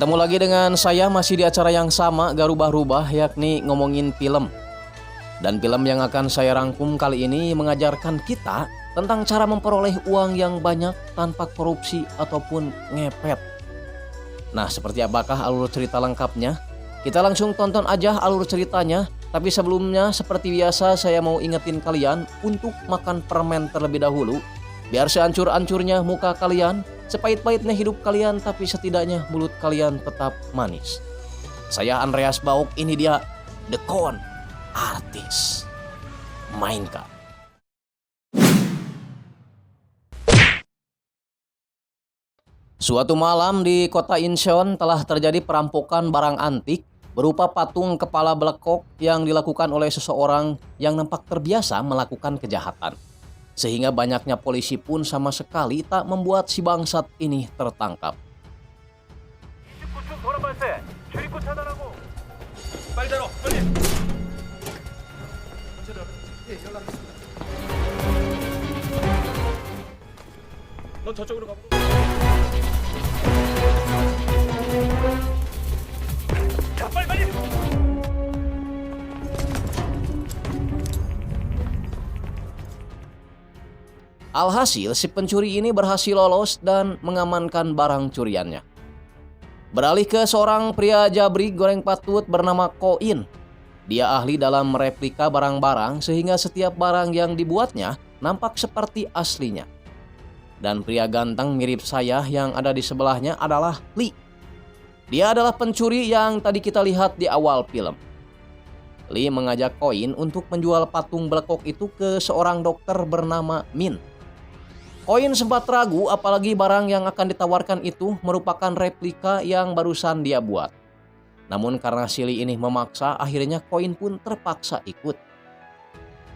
Ketemu lagi dengan saya masih di acara yang sama, gak rubah-rubah, yakni ngomongin film. Dan film yang akan saya rangkum kali ini mengajarkan kita tentang cara memperoleh uang yang banyak tanpa korupsi ataupun ngepet. Nah, seperti apakah alur cerita lengkapnya? Kita langsung tonton aja alur ceritanya. Tapi sebelumnya, seperti biasa saya mau ingetin kalian untuk makan permen terlebih dahulu. Biar seancur-ancurnya muka kalian, sepahit-pahitnya hidup kalian, tapi setidaknya mulut kalian tetap manis. Saya Andreas Bauk, ini dia The Con Artist. Mainkan. Suatu malam di kota Incheon telah terjadi perampokan barang antik berupa patung kepala belekok yang dilakukan oleh seseorang yang nampak terbiasa melakukan kejahatan. Sehingga banyaknya polisi pun sama sekali tak membuat si bangsat ini tertangkap. Alhasil, si pencuri ini berhasil lolos dan mengamankan barang curiannya. Beralih ke seorang pria jabrik goreng patut bernama Koin. Dia ahli dalam mereplika barang-barang sehingga setiap barang yang dibuatnya nampak seperti aslinya. Dan pria ganteng mirip saya yang ada di sebelahnya adalah Lee. Dia adalah pencuri yang tadi kita lihat di awal film. Lee mengajak Koin untuk menjual patung belekok itu ke seorang dokter bernama Min. Koin sempat ragu apalagi barang yang akan ditawarkan itu merupakan replika yang barusan dia buat. Namun karena si Lee ini memaksa, akhirnya Koin pun terpaksa ikut.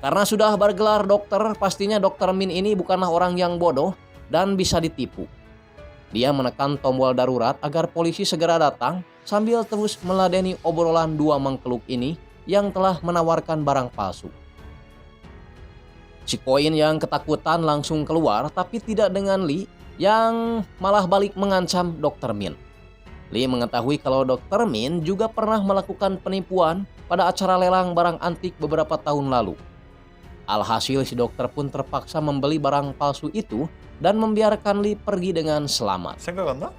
Karena sudah bergelar dokter, pastinya dokter Min ini bukanlah orang yang bodoh dan bisa ditipu. Dia menekan tombol darurat agar polisi segera datang sambil terus meladeni obrolan dua mengkeluk ini yang telah menawarkan barang palsu. Si Koin yang ketakutan langsung keluar, tapi tidak dengan Lee yang malah balik mengancam Dr. Min. Lee mengetahui kalau Dr. Min juga pernah melakukan penipuan pada acara lelang barang antik beberapa tahun lalu. Alhasil si dokter pun terpaksa membeli barang palsu itu dan membiarkan Lee pergi dengan selamat. 생각났나?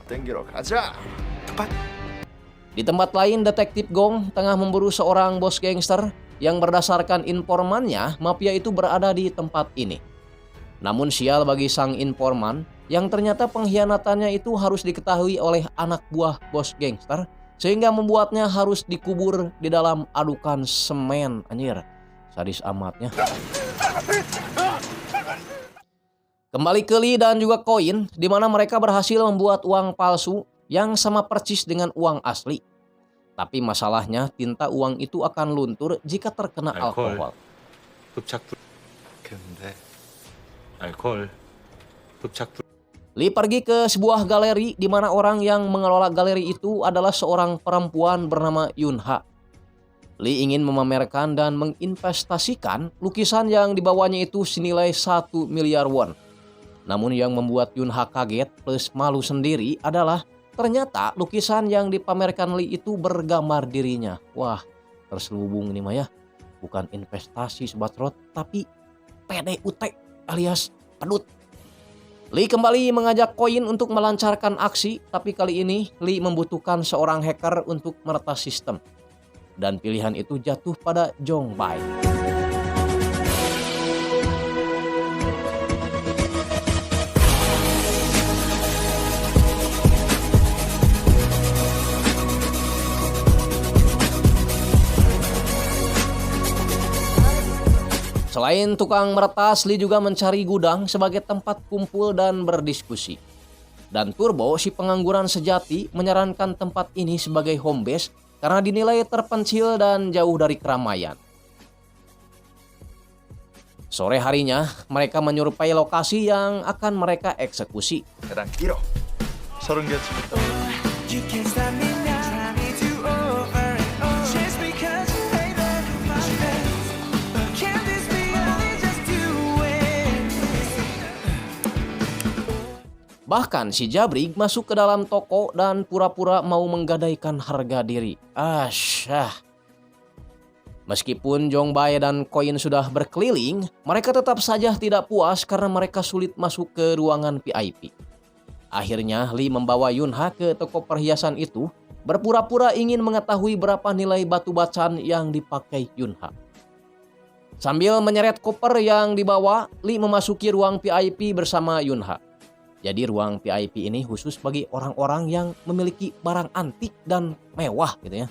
땡기러 가자. Di tempat lain, detektif Gong tengah memburu seorang bos gangster yang berdasarkan informannya, mafia itu berada di tempat ini. Namun sial bagi sang informan yang ternyata pengkhianatannya itu harus diketahui oleh anak buah bos gangster sehingga membuatnya harus dikubur di dalam adukan semen. Anjir, sadis amatnya. Kembali ke Lee dan juga Koin, di mana mereka berhasil membuat uang palsu yang sama persis dengan uang asli. Tapi masalahnya tinta uang itu akan luntur jika terkena alkohol. Lee pergi ke sebuah galeri di mana orang yang mengelola galeri itu adalah seorang perempuan bernama Yunha. Lee ingin memamerkan dan menginvestasikan lukisan yang dibawanya itu senilai 1 miliar won. Namun yang membuat Yunha kaget plus malu sendiri adalah ternyata lukisan yang dipamerkan Lee itu bergambar dirinya. Wah, terselubung ini mah ya. Bukan investasi Sobat Rot, tapi PDUT alias pedut. Lee kembali mengajak Koin untuk melancarkan aksi, tapi kali ini Lee membutuhkan seorang hacker untuk meretas sistem. Dan pilihan itu jatuh pada Jong Bai. Selain tukang meretas, Lee juga mencari gudang sebagai tempat kumpul dan berdiskusi. Dan Turbo, si pengangguran sejati, menyarankan tempat ini sebagai home base karena dinilai terpencil dan jauh dari keramaian. Sore harinya, mereka menyerupai lokasi yang akan mereka eksekusi. 계단 길어. 30개 찍었다. Bahkan si Jabrig masuk ke dalam toko dan pura-pura mau menggadaikan harga diri. Asyah. Meskipun Jong Bae dan Koin sudah berkeliling, mereka tetap saja tidak puas karena mereka sulit masuk ke ruangan VIP. Akhirnya Lee membawa Yunha ke toko perhiasan itu, berpura-pura ingin mengetahui berapa nilai batu batan yang dipakai Yunha. Sambil menyeret koper yang dibawa, Lee memasuki ruang VIP bersama Yunha. Jadi ruang VIP ini khusus bagi orang-orang yang memiliki barang antik dan mewah gitu ya.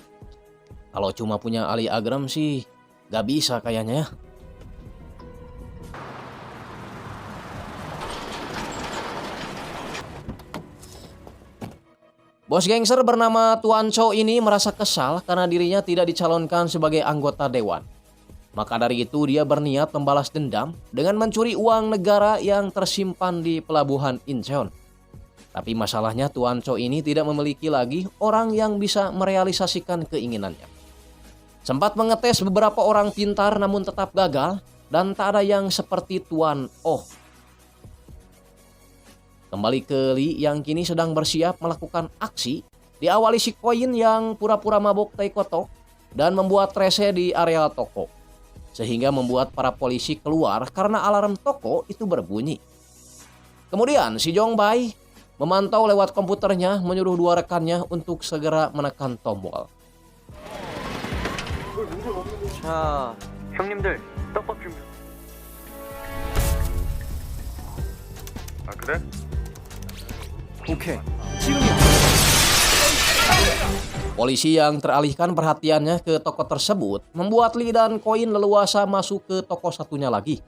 Kalau cuma punya Ali Agram sih gak bisa kayaknya ya. Bos gangster bernama Tuan Chow ini merasa kesal karena dirinya tidak dicalonkan sebagai anggota dewan. Maka dari itu dia berniat membalas dendam dengan mencuri uang negara yang tersimpan di pelabuhan Incheon. Tapi masalahnya Tuan Chow ini tidak memiliki lagi orang yang bisa merealisasikan keinginannya. Sempat mengetes beberapa orang pintar namun tetap gagal dan tak ada yang seperti Tuan Oh. Kembali ke Lee yang kini sedang bersiap melakukan aksi, diawali si Koin yang pura-pura mabuk taekwondo dan membuat rese di area toko. Sehingga membuat para polisi keluar karena alarm toko itu berbunyi. Kemudian si Jong Bae memantau lewat komputernya menyuruh dua rekannya untuk segera menekan tombol. 자, 형님들 떡밥 준비. 아 그래? 오케이. 지금이야. Polisi yang teralihkan perhatiannya ke toko tersebut membuat Lee dan Koin leluasa masuk ke toko satunya lagi.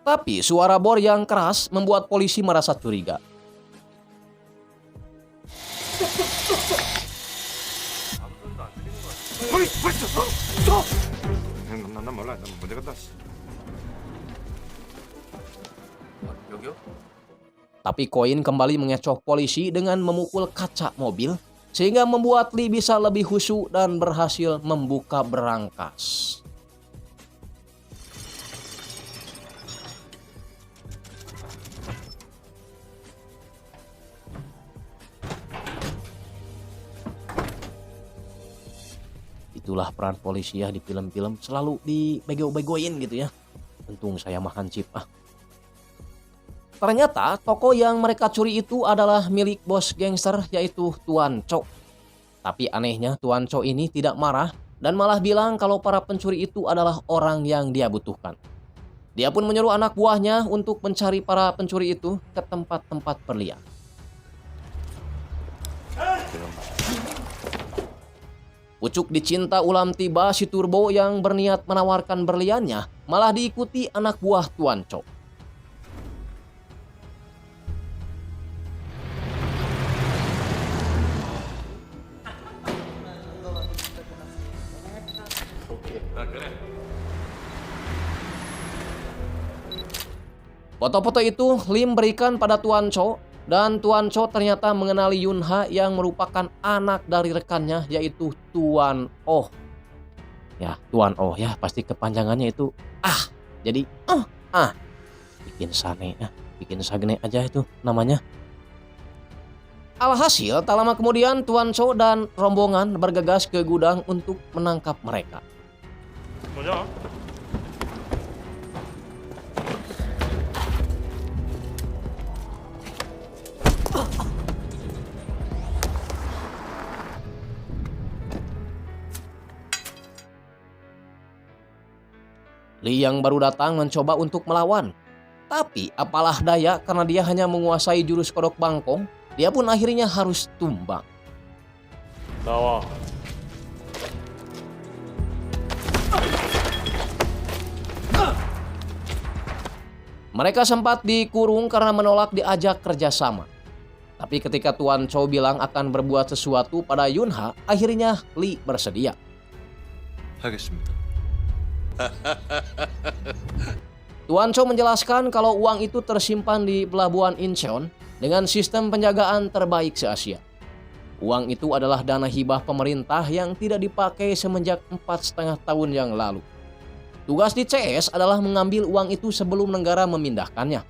Tapi suara bor yang keras membuat polisi merasa curiga. 난 몰라. 난 먼저 갔다 왔어. 여기요? Tapi Koin kembali mengecoh polisi dengan memukul kaca mobil sehingga membuat Lee bisa lebih khusyuk dan berhasil membuka berangkas. Itulah peran polisi ya di film-film, selalu dibego-begoin gitu ya. Untung saya mah hansip ah. Ternyata toko yang mereka curi itu adalah milik bos gangster yaitu Tuan Chow. Tapi anehnya Tuan Chow ini tidak marah dan malah bilang kalau para pencuri itu adalah orang yang dia butuhkan. Dia pun menyuruh anak buahnya untuk mencari para pencuri itu ke tempat-tempat berlian. Pucuk dicinta ulam tiba si Turbo yang berniat menawarkan berliannya malah diikuti anak buah Tuan Chow. Foto-foto itu Lim berikan pada Tuan Chow dan Tuan Chow ternyata mengenali Yunha yang merupakan anak dari rekannya yaitu Tuan Oh. Ya, Tuan Oh ya pasti kepanjangannya itu Jadi bikin sane ya, bikin sagne aja itu namanya. Alhasil tak lama kemudian Tuan Chow dan rombongan bergegas ke gudang untuk menangkap mereka. 뭐냐? Lee yang baru datang mencoba untuk melawan. Tapi apalah daya karena dia hanya menguasai jurus kodok bangkong, dia pun akhirnya harus tumbang. 나와. Mereka sempat dikurung karena menolak diajak kerjasama. Tapi ketika Tuan Chow bilang akan berbuat sesuatu pada Yunha, akhirnya Lee bersedia. 하겠습니다. Tuan Chow menjelaskan kalau uang itu tersimpan di pelabuhan Incheon dengan sistem penjagaan terbaik se-Asia. Uang itu adalah dana hibah pemerintah yang tidak dipakai semenjak 4,5 tahun yang lalu. Tugas di CS adalah mengambil uang itu sebelum negara memindahkannya.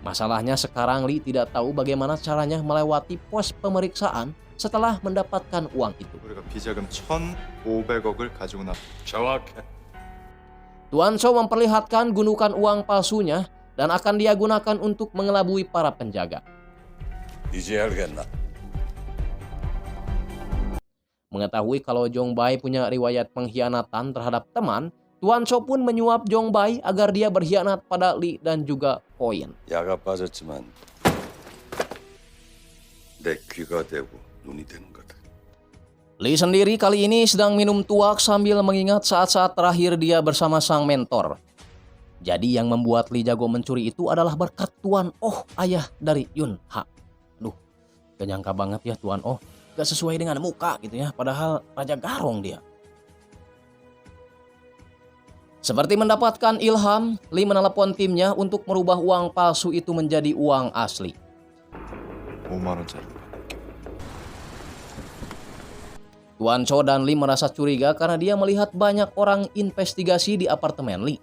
Masalahnya sekarang Lee tidak tahu bagaimana caranya melewati pos pemeriksaan setelah mendapatkan uang itu. 우리가 비자금 1,500억을 가지고 나. 정확해. Tuan Chow memperlihatkan gundukan uang palsunya dan akan dia gunakan untuk mengelabui para penjaga. 이제 알겠나? Mengetahui kalau Jong Bai punya riwayat pengkhianatan terhadap teman, Tuan Chow pun menyuap Jong Bai agar dia berkhianat pada Lee dan juga Koin. 야가 빠졌지만 내 귀가 되고 눈이 되는 거다. Lee sendiri kali ini sedang minum tuak sambil mengingat saat-saat terakhir dia bersama sang mentor. Jadi yang membuat Lee jago mencuri itu adalah berkat Tuan Oh, ayah dari Yunha. Aduh, gak nyangka banget ya Tuan Oh. Gak sesuai dengan muka gitu ya, padahal Raja Garong dia. Seperti mendapatkan ilham, Lee menelepon timnya untuk merubah uang palsu itu menjadi uang asli. 5만 원짜리. Tuan Chow dan Lim merasa curiga karena dia melihat banyak orang investigasi di apartemen Lee.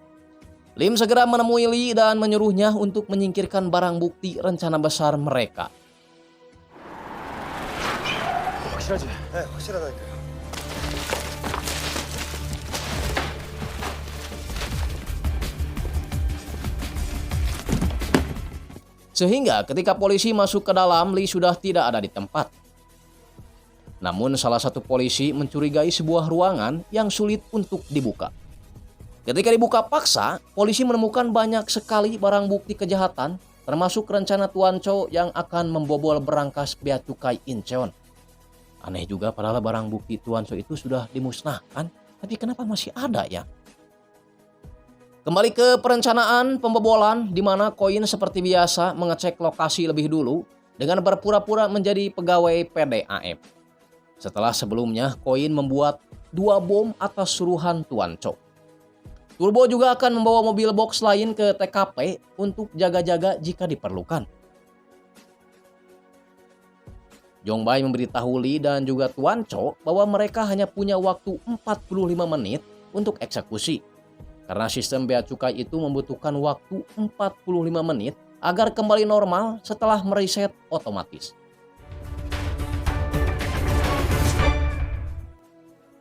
Lim segera menemui Lee dan menyuruhnya untuk menyingkirkan barang bukti rencana besar mereka. 확실하지? 네, 확실하다니까요. Sehingga ketika polisi masuk ke dalam, Lee sudah tidak ada di tempat. Namun salah satu polisi mencurigai sebuah ruangan yang sulit untuk dibuka. Ketika dibuka paksa, polisi menemukan banyak sekali barang bukti kejahatan, termasuk rencana Tuan Chow yang akan membobol berangkas bea cukai Incheon. Aneh juga padahal barang bukti Tuan Chow itu sudah dimusnahkan, tapi kenapa masih ada ya? Kembali ke perencanaan pembobolan di mana Koin seperti biasa mengecek lokasi lebih dulu dengan berpura-pura menjadi pegawai PDAM. Setelah sebelumnya Koin membuat 2 bom atas suruhan Tuan Chow. Turbo juga akan membawa mobil box lain ke TKP untuk jaga-jaga jika diperlukan. Jong Bai memberitahu Lee dan juga Tuan Chow bahwa mereka hanya punya waktu 45 menit untuk eksekusi. Karena sistem bea cukai itu membutuhkan waktu 45 menit agar kembali normal setelah mereset otomatis.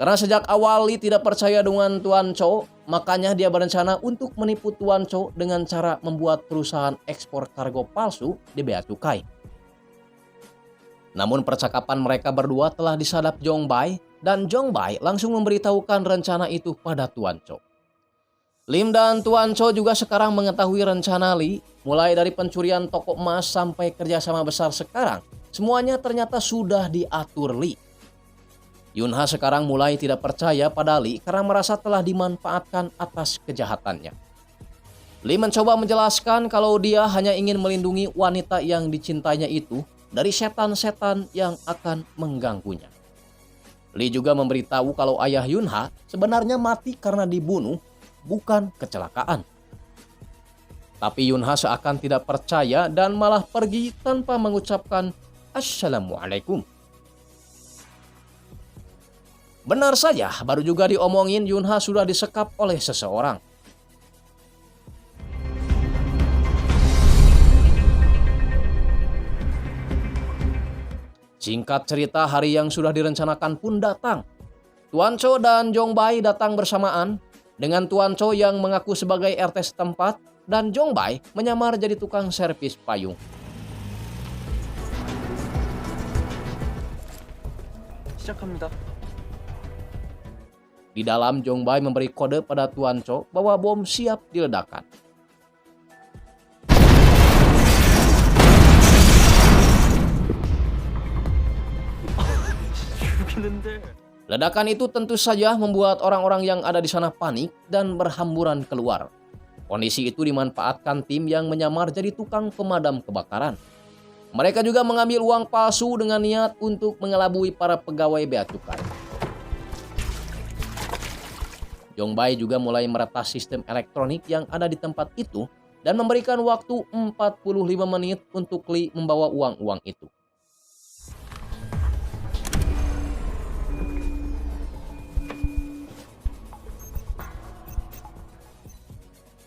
Karena sejak awal Lee tidak percaya dengan Tuan Chow, makanya dia berencana untuk menipu Tuan Chow dengan cara membuat perusahaan ekspor kargo palsu di bea cukai. Namun percakapan mereka berdua telah disadap Jong Bai dan Jong Bai langsung memberitahukan rencana itu pada Tuan Chow. Lim dan Tuan Chow juga sekarang mengetahui rencana Lee, mulai dari pencurian toko emas sampai kerjasama besar sekarang, semuanya ternyata sudah diatur Lee. Yunha sekarang mulai tidak percaya pada Lee karena merasa telah dimanfaatkan atas kejahatannya. Lee mencoba menjelaskan kalau dia hanya ingin melindungi wanita yang dicintainya itu dari setan-setan yang akan mengganggunya. Lee juga memberitahu kalau ayah Yunha sebenarnya mati karena dibunuh, bukan kecelakaan. Tapi Yunha seakan tidak percaya dan malah pergi tanpa mengucapkan Assalamualaikum. Benar saja, baru juga diomongin Yunha sudah disekap oleh seseorang. Singkat cerita, hari yang sudah direncanakan pun datang. Tuan Chow dan Jong Bai datang bersamaan, dengan Tuan Chow yang mengaku sebagai RT setempat dan Jong Bai menyamar jadi tukang servis payung. 시작합니다. Di dalam, Jong Bai memberi kode pada Tuan Chow bahwa bom siap diledakkan. Ledakan itu tentu saja membuat orang-orang yang ada di sana panik dan berhamburan keluar. Kondisi itu dimanfaatkan tim yang menyamar jadi tukang pemadam kebakaran. Mereka juga mengambil uang palsu dengan niat untuk mengelabui para pegawai bea cukai. Jongbai juga mulai meretas sistem elektronik yang ada di tempat itu dan memberikan waktu 45 menit untuk Lee membawa uang-uang itu.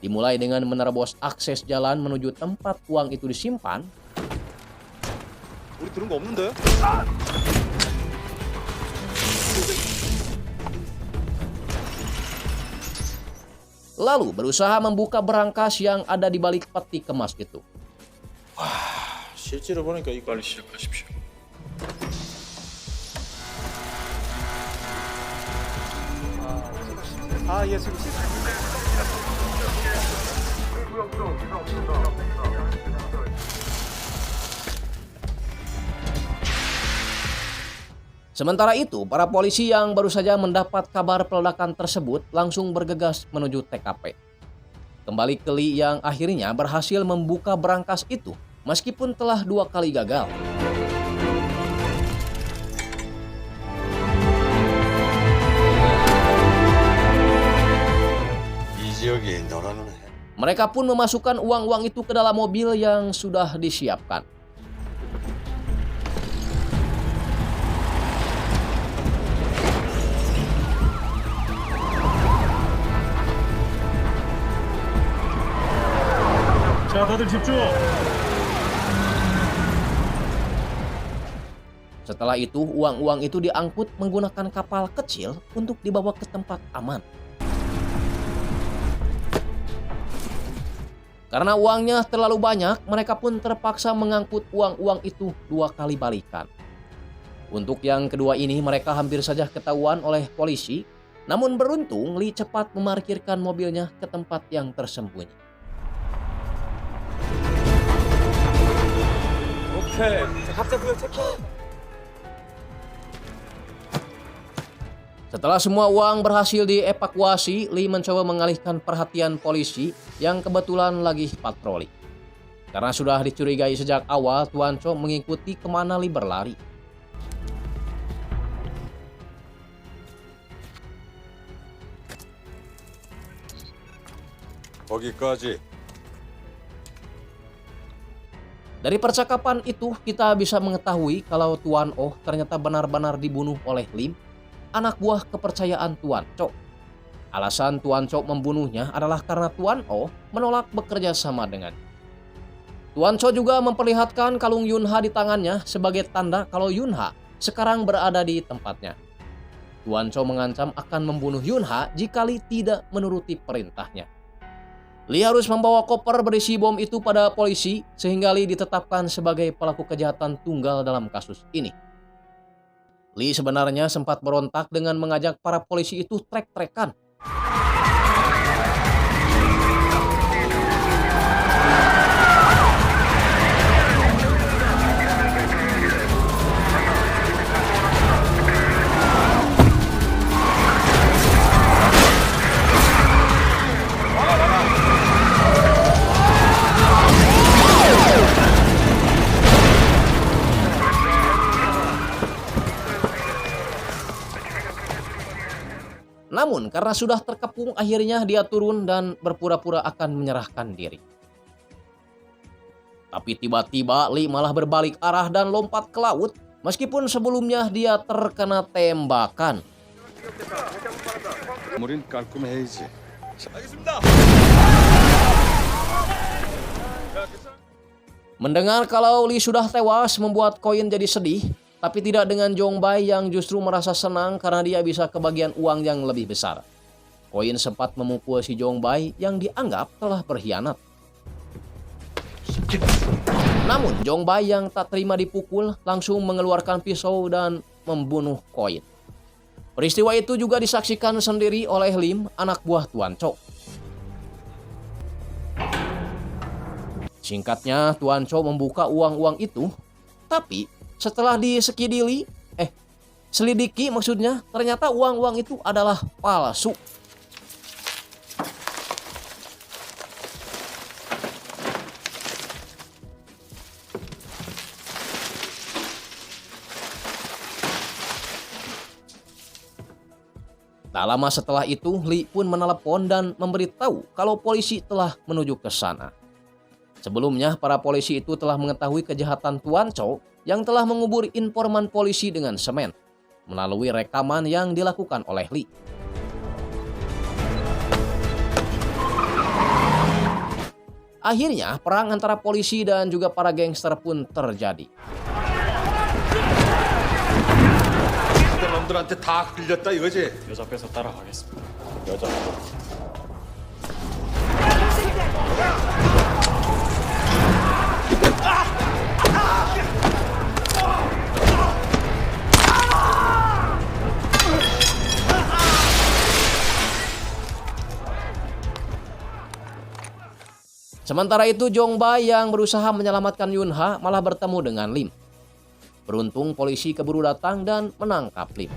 Dimulai dengan menerobos akses jalan menuju tempat uang itu disimpan. 우리 들은 거 없는데? Lalu berusaha membuka berangkas yang ada di balik peti kemas itu. 실제로 보니까 이 빨리 시작하십시오. 예, 수고하셨습니다. Sementara itu, para polisi yang baru saja mendapat kabar peledakan tersebut langsung bergegas menuju TKP. Kembali ke Lee yang akhirnya berhasil membuka berangkas itu meskipun telah 2 kali gagal. 이 지역이 너라는 해. Mereka pun memasukkan uang-uang itu ke dalam mobil yang sudah disiapkan. 자, 다들 집중. Setelah itu, uang-uang itu diangkut menggunakan kapal kecil untuk dibawa ke tempat aman. Karena uangnya terlalu banyak, mereka pun terpaksa mengangkut uang-uang itu 2 kali balikan. Untuk yang kedua ini, mereka hampir saja ketahuan oleh polisi. Namun beruntung, Lee cepat memarkirkan mobilnya ke tempat yang tersembunyi. 오케이. 자, 각자 구역 체크. Setelah semua uang berhasil dievakuasi, Lee mencoba mengalihkan perhatian polisi yang kebetulan lagi patroli. Karena sudah dicurigai sejak awal, Tuan Cho mengikuti kemana Lee berlari. 거기까지. Dari percakapan itu, kita bisa mengetahui kalau Tuan Oh ternyata benar-benar dibunuh oleh Lim, anak buah kepercayaan Tuan Cho. Alasan Tuan Cho membunuhnya adalah karena Tuan Oh menolak bekerja sama dengan. Tuan Cho juga memperlihatkan kalung Yunha di tangannya sebagai tanda kalau Yunha sekarang berada di tempatnya. Tuan Cho mengancam akan membunuh Yunha jika Lee tidak menuruti perintahnya. Lee harus membawa koper berisi bom itu pada polisi sehingga Lee ditetapkan sebagai pelaku kejahatan tunggal dalam kasus ini. Lee sebenarnya sempat berontak dengan mengajak para polisi itu trek-trekan. Namun karena sudah terkepung, akhirnya dia turun dan berpura-pura akan menyerahkan diri. Tapi tiba-tiba Lee malah berbalik arah dan lompat ke laut meskipun sebelumnya dia terkena tembakan. 우린 깔끔해야지. Mendengar kalau Lee sudah tewas membuat Koin jadi sedih, tapi tidak dengan Jongbai yang justru merasa senang karena dia bisa kebagian uang yang lebih besar. Koin sempat memukul si Jongbai yang dianggap telah berkhianat. Namun Jongbai yang tak terima dipukul langsung mengeluarkan pisau dan membunuh Koin. Peristiwa itu juga disaksikan sendiri oleh Lim, anak buah Tuan Cho. Singkatnya, Tuan Cho membuka uang-uang itu, tapi setelah selidiki maksudnya, ternyata uang-uang itu adalah palsu. Tak lama setelah itu, Lee pun menelepon dan memberitahu kalau polisi telah menuju ke sana. Sebelumnya, para polisi itu telah mengetahui kejahatan Tuan Chow yang telah mengubur informan polisi dengan semen melalui rekaman yang dilakukan oleh Lee. Akhirnya, perang antara polisi dan juga para gangster pun terjadi. 놈들한테 다 끌렸다 이거지? 여자 빼서 따라가겠습니다. 여자. Sementara itu, Jong Bai yang berusaha menyelamatkan Yun Ha malah bertemu dengan Lim. Beruntung polisi keburu datang dan menangkap Lim.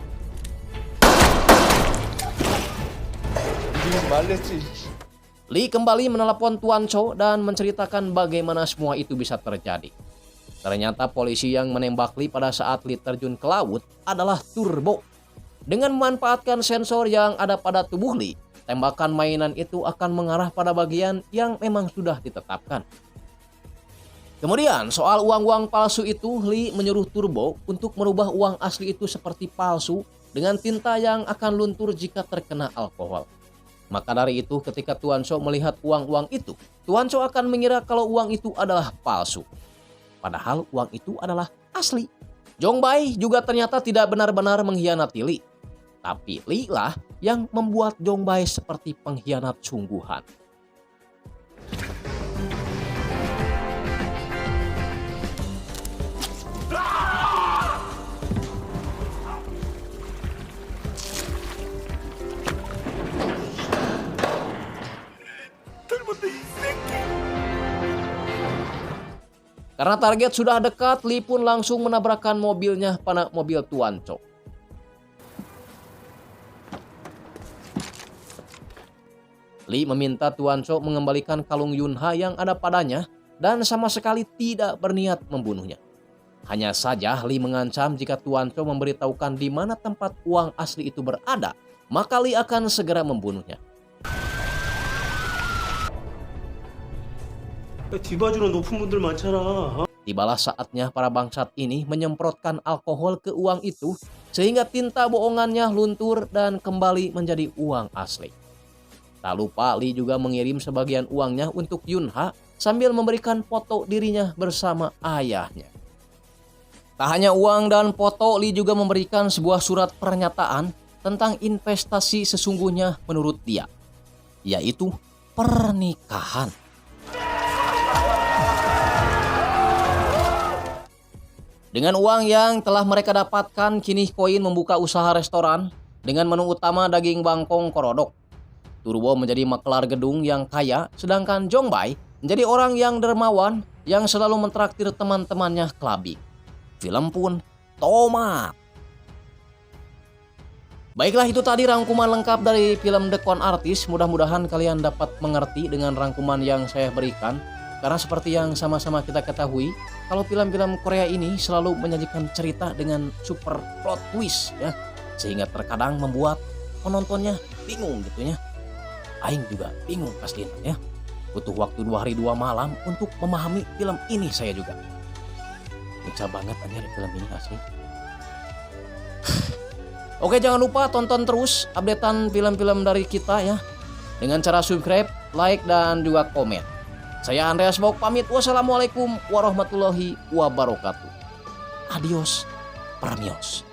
Lee kembali menelepon Tuan Chow dan menceritakan bagaimana semua itu bisa terjadi. Ternyata polisi yang menembak Lee pada saat Lee terjun ke laut adalah Turbo. Dengan memanfaatkan sensor yang ada pada tubuh Lee, tembakan mainan itu akan mengarah pada bagian yang memang sudah ditetapkan. Kemudian soal uang-uang palsu itu, Lee menyuruh Turbo untuk merubah uang asli itu seperti palsu dengan tinta yang akan luntur jika terkena alkohol. Maka dari itu ketika Tuan Chow melihat uang-uang itu, Tuan Chow akan mengira kalau uang itu adalah palsu. Padahal uang itu adalah asli. Jong Bai juga ternyata tidak benar-benar mengkhianati Lee. Tapi Lee lah yang membuat Jong Bai seperti pengkhianat sungguhan. Karena target sudah dekat, Lee pun langsung menabrakkan mobilnya pada mobil Tuan Chow. Lee meminta Tuan Chow mengembalikan kalung Yun Ha yang ada padanya dan sama sekali tidak berniat membunuhnya. Hanya saja Lee mengancam jika Tuan Chow memberitahukan di mana tempat uang asli itu berada, maka Lee akan segera membunuhnya. 뒤봐주는 높은 분들 많잖아. Tibalah saatnya para bangsat ini menyemprotkan alkohol ke uang itu sehingga tinta bohongannya luntur dan kembali menjadi uang asli. Tak lupa Lee juga mengirim sebagian uangnya untuk Yun Ha sambil memberikan foto dirinya bersama ayahnya. Tak hanya uang dan foto, Lee juga memberikan sebuah surat pernyataan tentang investasi sesungguhnya menurut dia, yaitu pernikahan. Dengan uang yang telah mereka dapatkan, kini Koin membuka usaha restoran dengan menu utama daging bangkong korodok. Turbo menjadi makelar gedung yang kaya, sedangkan Jong Bai menjadi orang yang dermawan yang selalu mentraktir teman-temannya clubbing. Film pun tomat. Baiklah, itu tadi rangkuman lengkap dari film The Con Artist. Mudah-mudahan kalian dapat mengerti dengan rangkuman yang saya berikan. Karena seperti yang sama-sama kita ketahui, kalau film-film Korea ini selalu menyajikan cerita dengan super plot twist ya, sehingga terkadang membuat penontonnya bingung gitu ya. Aing juga bingung pastinya ya. Butuh waktu 2 hari 2 malam untuk memahami film ini saya juga. Bisa banget aja di film ini asli. Oke, jangan lupa tonton terus updatean film-film dari kita ya, dengan cara subscribe, like, dan juga komen. Saya Andreas Bok pamit. Wassalamualaikum warahmatullahi wabarakatuh. Adios, permios.